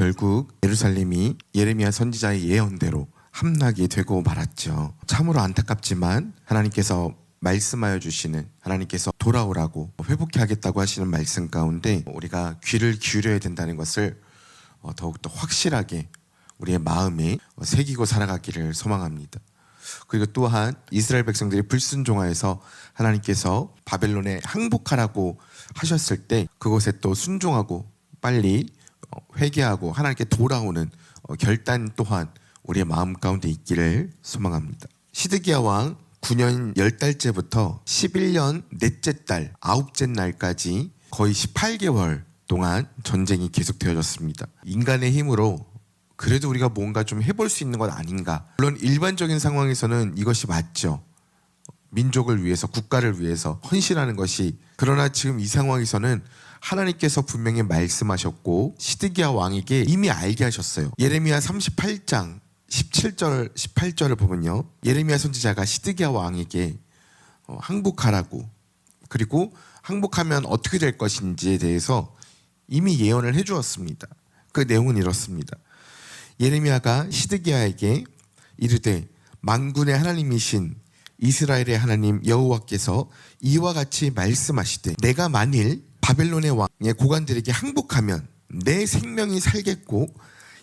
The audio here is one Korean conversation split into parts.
결국 예루살렘이 예레미야 선지자의 예언대로 함락이 되고 말았죠. 참으로 안타깝지만 하나님께서 말씀하여 주시는, 하나님께서 돌아오라고 회복해 하겠다고 하시는 말씀 가운데 우리가 귀를 기울여야 된다는 것을 더욱더 확실하게 우리의 마음에 새기고 살아가기를 소망합니다. 그리고 또한 이스라엘 백성들이 불순종하여서 하나님께서 바벨론에 항복하라고 하셨을 때 그곳에 또 순종하고 빨리 회개하고 하나님께 돌아오는 결단 또한 우리의 마음 가운데 있기를 소망합니다. 시드기야 왕 9년 10달째부터 11년 넷째 달 9째 날까지 거의 18개월 동안 전쟁이 계속되어졌습니다. 인간의 힘으로 그래도 우리가 뭔가 좀 해볼 수 있는 것 아닌가. 물론 일반적인 상황에서는 이것이 맞죠. 민족을 위해서, 국가를 위해서 헌신하는 것이. 그러나 지금 이 상황에서는 하나님께서 분명히 말씀하셨고 시드기야 왕에게 이미 알게 하셨어요. 예레미야 38장 17절 18절을 보면요, 예레미야 선지자가 시드기야 왕에게 항복하라고, 그리고 항복하면 어떻게 될 것인지에 대해서 이미 예언을 해주었습니다. 그 내용은 이렇습니다. 예레미야가 시드기야에게 이르되 만군의 하나님이신 이스라엘의 하나님 여호와께서 이와 같이 말씀하시되 내가 만일 바벨론의 왕의 고관들에게 항복하면 내 생명이 살겠고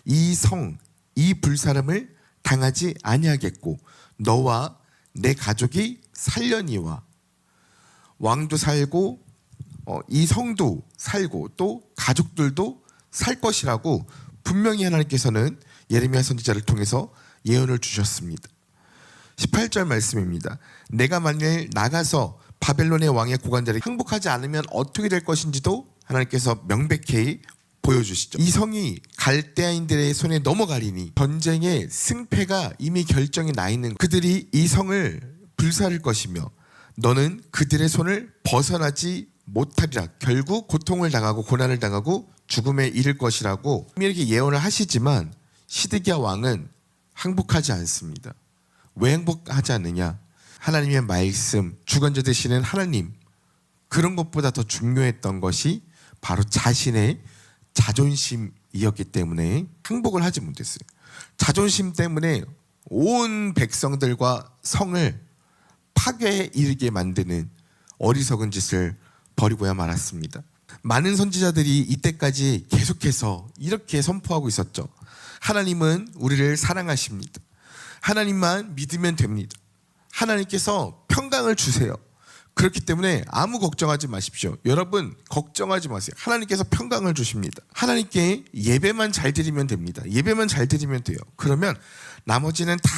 이 성 이 불사름을 당하지 아니하겠고 너와 내 가족이 살려니와 왕도 살고 이 성도 살고 또 가족들도 살 것이라고 분명히 하나님께서는 예레미야 선지자를 통해서 예언을 주셨습니다. 18절 말씀입니다. 내가 만일 나가서 바벨론의 왕의 고관들에게 항복하지 않으면 어떻게 될 것인지도 하나님께서 명백히 보여주시죠. 이 성이 갈대아인들의 손에 넘어가리니 전쟁의 승패가 이미 결정이 나 있는, 그들이 이 성을 불사를 것이며 너는 그들의 손을 벗어나지 못하리라. 결국 고통을 당하고 고난을 당하고 죽음에 이를 것이라고 이렇게 예언을 하시지만 시드기야 왕은 항복하지 않습니다. 왜 항복하지 않느냐? 하나님의 말씀, 주권자 되시는 하나님, 그런 것보다 더 중요했던 것이 바로 자신의 자존심이었기 때문에 항복을 하지 못했어요. 자존심 때문에 온 백성들과 성을 파괴에 이르게 만드는 어리석은 짓을 벌이고야 말았습니다. 많은 선지자들이 이때까지 계속해서 이렇게 선포하고 있었죠. 하나님은 우리를 사랑하십니다. 하나님만 믿으면 됩니다. 하나님께서 평강을 주세요. 그렇기 때문에 아무 걱정하지 마십시오. 여러분 걱정하지 마세요. 하나님께서 평강을 주십니다. 하나님께 예배만 잘 드리면 됩니다. 예배만 잘 드리면 돼요. 그러면 나머지는 다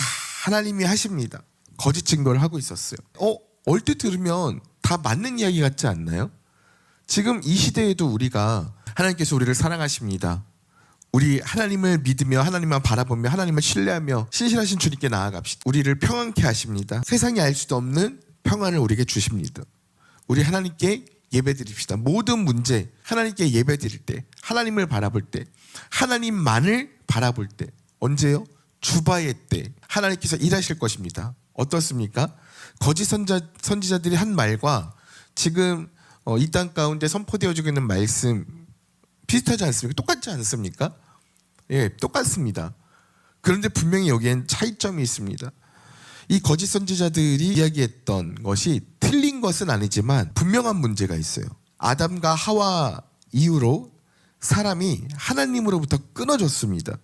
하나님이 하십니다. 거짓 증거를 하고 있었어요. 얼핏 들으면 다 맞는 이야기 같지 않나요? 지금 이 시대에도 우리가 하나님께서 우리를 사랑하십니다. 우리 하나님을 믿으며 하나님만 바라보며 하나님을 신뢰하며 신실하신 주님께 나아갑시다. 우리를 평안케 하십니다. 세상이 알 수도 없는 평안을 우리에게 주십니다. 우리 하나님께 예배드립시다. 모든 문제 하나님께 예배드릴 때, 하나님을 바라볼 때, 하나님만을 바라볼 때, 언제요? 주바의 때 하나님께서 일하실 것입니다. 어떻습니까? 거짓 선지자들이 한 말과 지금 이 땅 가운데 선포되어지고 있는 말씀 비슷하지 않습니까? 똑같지 않습니까? 예, 똑같습니다. 그런데 분명히 여기엔 차이점이 있습니다. 이 거짓 선지자들이 이야기했던 것이 틀린 것은 아니지만 분명한 문제가 있어요. 아담과 하와 이후로 사람이 하나님으로부터 끊어졌습니다.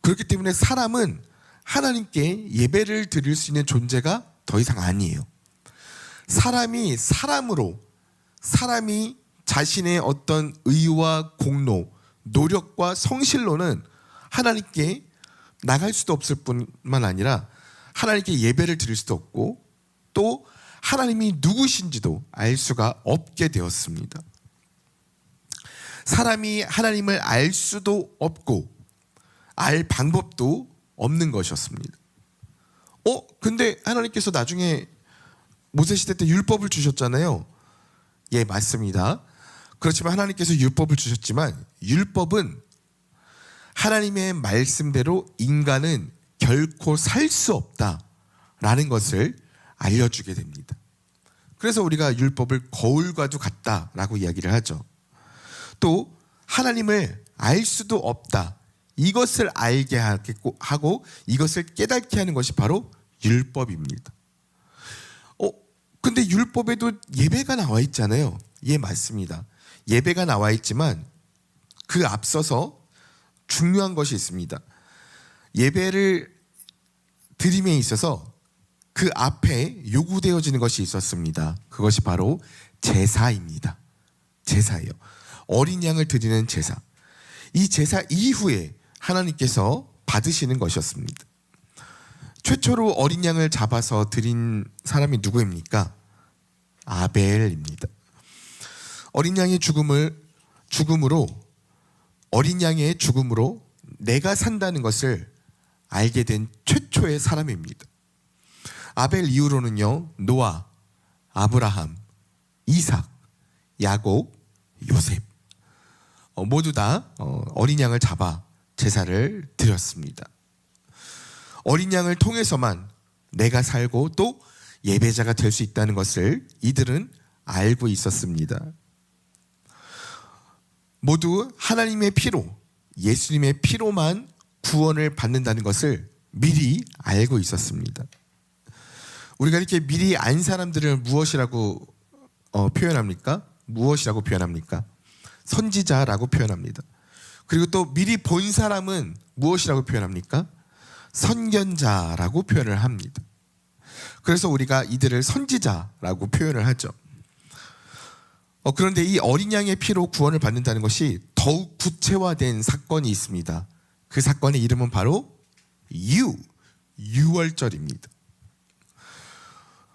그렇기 때문에 사람은 하나님께 예배를 드릴 수 있는 존재가 더 이상 아니에요. 사람이 사람으로, 사람이 자신의 어떤 의와 공로, 노력과 성실로는 하나님께 나갈 수도 없을 뿐만 아니라 하나님께 예배를 드릴 수도 없고 또 하나님이 누구신지도 알 수가 없게 되었습니다. 사람이 하나님을 알 수도 없고 알 방법도 없는 것이었습니다. 근데 하나님께서 나중에 모세시대 때 율법을 주셨잖아요. 예, 맞습니다. 그렇지만 하나님께서 율법을 주셨지만 율법은 하나님의 말씀대로 인간은 결코 살 수 없다라는 것을 알려주게 됩니다. 그래서 우리가 율법을 거울과도 같다라고 이야기를 하죠. 또 하나님을 알 수도 없다. 이것을 알게 하고 이것을 깨닫게 하는 것이 바로 율법입니다. 근데 율법에도 예배가 나와 있잖아요. 예, 맞습니다. 예배가 나와 있지만 그 앞서서 중요한 것이 있습니다. 예배를 드림에 있어서 그 앞에 요구되어지는 것이 있었습니다. 그것이 바로 제사입니다. 제사예요. 어린 양을 드리는 제사. 이 제사 이후에 하나님께서 받으시는 것이었습니다. 최초로 어린 양을 잡아서 드린 사람이 누구입니까? 아벨입니다. 어린 양의 죽음으로 내가 산다는 것을 알게 된 최초의 사람입니다. 아벨 이후로는요, 노아, 아브라함, 이삭, 야곱, 요셉 모두 다 어린 양을 잡아 제사를 드렸습니다. 어린 양을 통해서만 내가 살고 또 예배자가 될 수 있다는 것을 이들은 알고 있었습니다. 모두 하나님의 피로, 예수님의 피로만 구원을 받는다는 것을 미리 알고 있었습니다. 우리가 이렇게 미리 안 사람들을 무엇이라고 표현합니까? 무엇이라고 표현합니까? 선지자라고 표현합니다. 그리고 또 미리 본 사람은 무엇이라고 표현합니까? 선견자라고 표현을 합니다. 그래서 우리가 이들을 선지자라고 표현을 하죠. 그런데 이 어린 양의 피로 구원을 받는다는 것이 더욱 구체화된 사건이 있습니다. 그 사건의 이름은 바로 유월절입니다.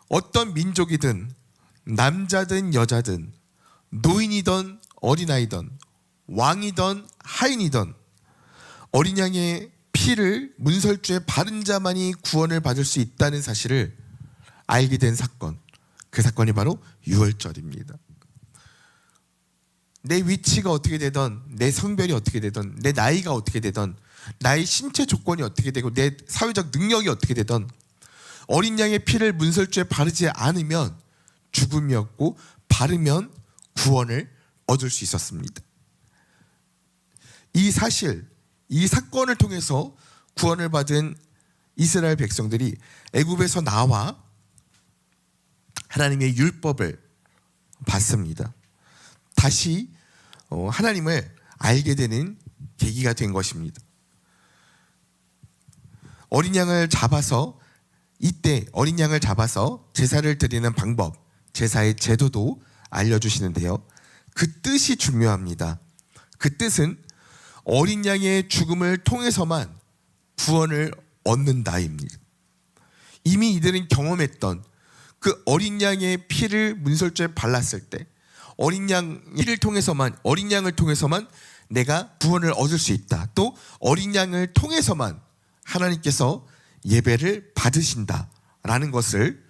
어떤 민족이든 남자든 여자든 노인이든 어린아이든 왕이든 하인이든 어린 양의 피를 문설주에 바른 자만이 구원을 받을 수 있다는 사실을 알게 된 사건, 그 사건이 바로 유월절입니다. 내 위치가 어떻게 되든, 내 성별이 어떻게 되든, 내 나이가 어떻게 되든, 나의 신체 조건이 어떻게 되고 내 사회적 능력이 어떻게 되든 어린 양의 피를 문설주에 바르지 않으면 죽음이었고 바르면 구원을 얻을 수 있었습니다. 이 사실, 이 사건을 통해서 구원을 받은 이스라엘 백성들이 애굽에서 나와 하나님의 율법을 받습니다. 다시 하나님을 알게 되는 계기가 된 것입니다. 어린 양을 잡아서 제사를 드리는 방법, 제사의 제도도 알려주시는데요. 그 뜻이 중요합니다. 그 뜻은 어린 양의 죽음을 통해서만 구원을 얻는다입니다. 이미 이들은 경험했던 그 어린 양의 피를 문설주에 발랐을 때 어린 양을 통해서만 내가 구원을 얻을 수 있다. 또 어린 양을 통해서만 하나님께서 예배를 받으신다라는 것을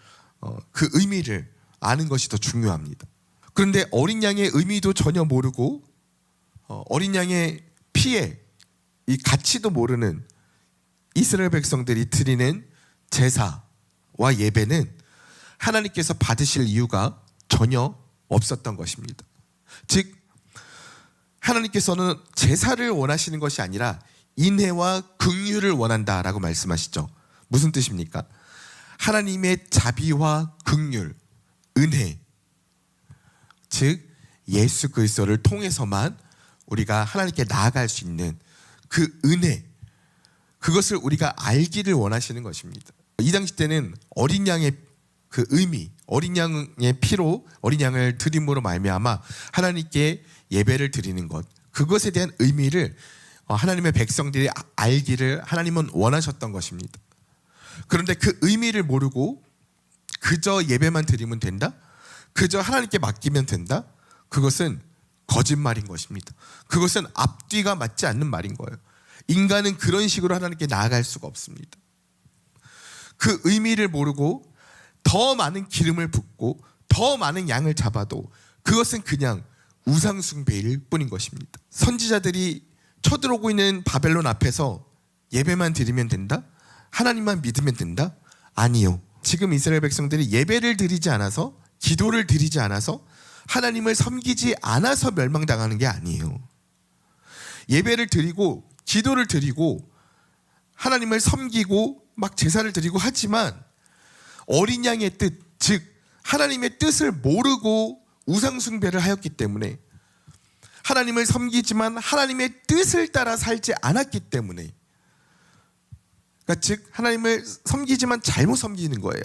그 의미를 아는 것이 더 중요합니다. 그런데 어린 양의 의미도 전혀 모르고 어린 양의 피의 이 가치도 모르는 이스라엘 백성들이 드리는 제사와 예배는 하나님께서 받으실 이유가 전혀 없었던 것입니다. 즉 하나님께서는 제사를 원하시는 것이 아니라 인애와 긍휼을 원한다라고 말씀하시죠. 무슨 뜻입니까? 하나님의 자비와 긍휼, 은혜, 즉 예수 그리스도를 통해서만 우리가 하나님께 나아갈 수 있는 그 은혜, 그것을 우리가 알기를 원하시는 것입니다. 이 당시 때는 어린 양의 그 의미, 어린 양의 피로 어린 양을 드림으로 말미암아 하나님께 예배를 드리는 것, 그것에 대한 의미를 하나님의 백성들이 알기를 하나님은 원하셨던 것입니다. 그런데 그 의미를 모르고 그저 예배만 드리면 된다? 그저 하나님께 맡기면 된다? 그것은 거짓말인 것입니다. 그것은 앞뒤가 맞지 않는 말인 거예요. 인간은 그런 식으로 하나님께 나아갈 수가 없습니다. 그 의미를 모르고 더 많은 기름을 붓고 더 많은 양을 잡아도 그것은 그냥 우상숭배일 뿐인 것입니다. 선지자들이 쳐들어오고 있는 바벨론 앞에서 예배만 드리면 된다? 하나님만 믿으면 된다? 아니요. 지금 이스라엘 백성들이 예배를 드리지 않아서, 기도를 드리지 않아서, 하나님을 섬기지 않아서 멸망당하는 게 아니에요. 예배를 드리고 기도를 드리고 하나님을 섬기고 막 제사를 드리고 하지만 어린 양의 뜻, 즉 하나님의 뜻을 모르고 우상 숭배를 하였기 때문에, 하나님을 섬기지만 하나님의 뜻을 따라 살지 않았기 때문에, 그러니까 즉 하나님을 섬기지만 잘못 섬기는 거예요.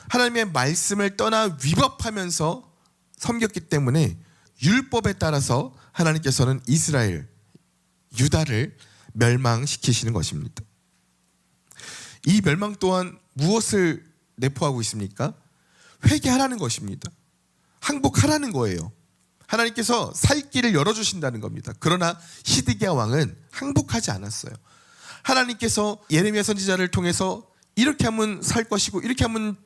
하나님의 말씀을 떠나 위법하면서 섬겼기 때문에 율법에 따라서 하나님께서는 이스라엘, 유다를 멸망시키시는 것입니다. 이 멸망 또한 무엇을 내포하고 있습니까? 회개하라는 것입니다. 항복하라는 거예요. 하나님께서 살 길을 열어주신다는 겁니다. 그러나 시드기야 왕은 항복하지 않았어요. 하나님께서 예레미야 선지자를 통해서 이렇게 하면 살 것이고 이렇게 하면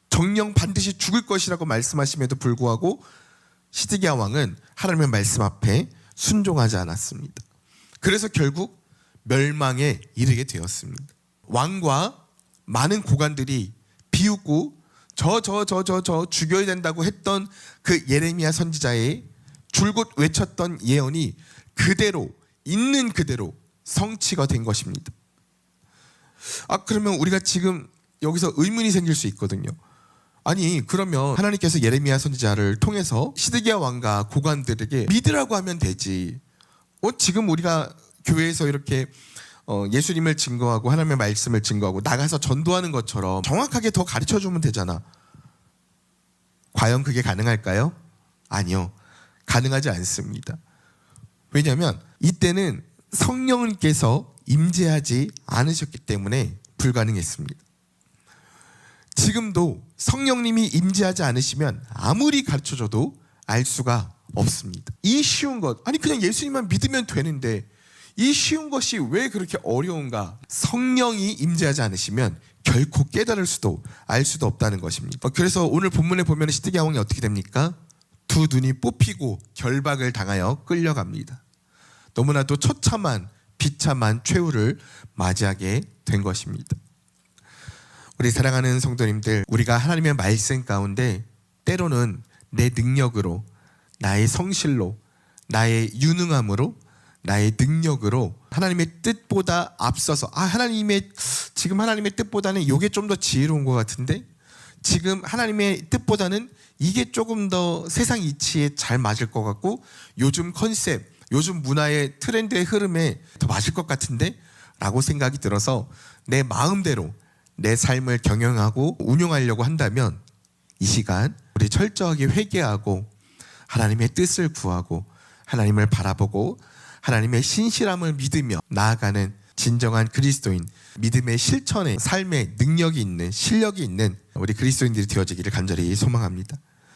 정령 반드시 죽을 것이라고 말씀하심에도 불구하고 시드기야 왕은 하나님의 말씀 앞에 순종하지 않았습니다. 그래서 결국 멸망에 이르게 되었습니다. 왕과 많은 고관들이 비웃고 저 죽여야 된다고 했던 그 예레미야 선지자의 줄곧 외쳤던 예언이 그대로 있는 그대로 성취가 된 것입니다. 그러면 우리가 지금 여기서 의문이 생길 수 있거든요. 아니 그러면 하나님께서 예레미야 선지자를 통해서 시드기야 왕과 고관들에게 믿으라고 하면 되지. 지금 우리가 교회에서 이렇게 예수님을 증거하고 하나님의 말씀을 증거하고 나가서 전도하는 것처럼 정확하게 더 가르쳐주면 되잖아. 과연 그게 가능할까요? 아니요. 가능하지 않습니다. 왜냐하면 이때는 성령님께서 임재하지 않으셨기 때문에 불가능했습니다. 지금도 성령님이 임재하지 않으시면 아무리 가르쳐줘도 알 수가 없습니다. 이 쉬운 것, 아니 그냥 예수님만 믿으면 되는데 이 쉬운 것이 왜 그렇게 어려운가? 성령이 임재하지 않으시면 결코 깨달을 수도 알 수도 없다는 것입니다. 그래서 오늘 본문에 보면 시드기야 왕이 어떻게 됩니까? 두 눈이 뽑히고 결박을 당하여 끌려갑니다. 너무나도 처참한 비참한 최후를 맞이하게 된 것입니다. 우리 사랑하는 성도님들, 우리가 하나님의 말씀 가운데 때로는 내 능력으로, 나의 성실로, 나의 유능함으로, 나의 능력으로 하나님의 뜻보다 앞서서 지금 하나님의 뜻보다는 이게 좀 더 지혜로운 것 같은데, 지금 하나님의 뜻보다는 이게 조금 더 세상 이치에 잘 맞을 것 같고, 요즘 컨셉, 요즘 문화의 트렌드의 흐름에 더 맞을 것 같은데 라고 생각이 들어서 내 마음대로 내 삶을 경영하고 운영하려고 한다면 이 시간 우리 철저하게 회개하고 하나님의 뜻을 구하고 하나님을 바라보고 하나님의 신실함을 믿으며 나아가는 진정한 그리스도인, 믿음의 실천에 삶의 능력이 있는, 실력이 있는 우리 그리스도인들이 되어지기를 간절히 소망합니다.